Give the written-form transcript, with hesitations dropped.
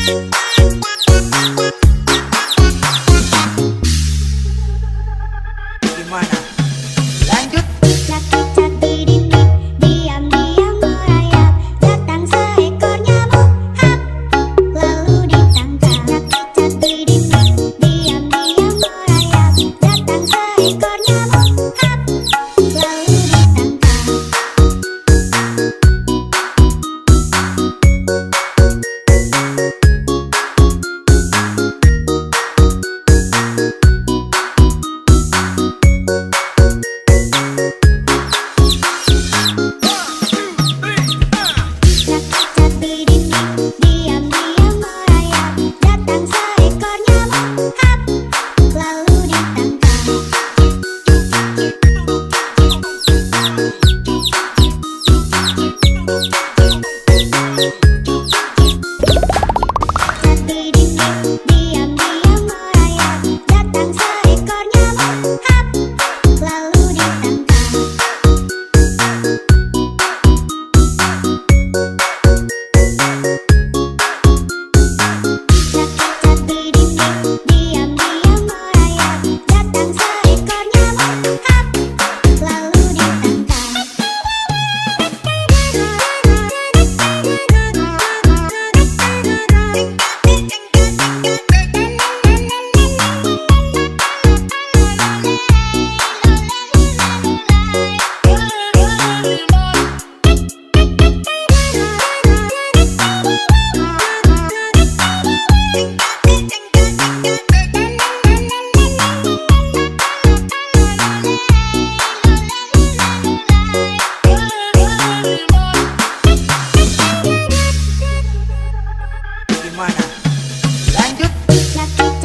Gimana? Lanjut. Cak-cak diri-diri, diam-diam merayap, datang seekor nyamuk, hap, lalu ditangkap. Cak-cak diri-diri, diam-diam merayap, datang seekor nyamuk, hap, lalu ditangkap. Cak-cak diri-diri, diam-diam merayap, datang seekor nyamuk, hap, lalu ditangkap. Cak diri-diri, diam-diam merayap, datang seekor nyamuk, hap, lalu ditangkap. Cak-cak diri-diri, diam-diam merayap, datang seekor nyamuk, hap, lalu ditangkap. Gimana? Lanjut. Cak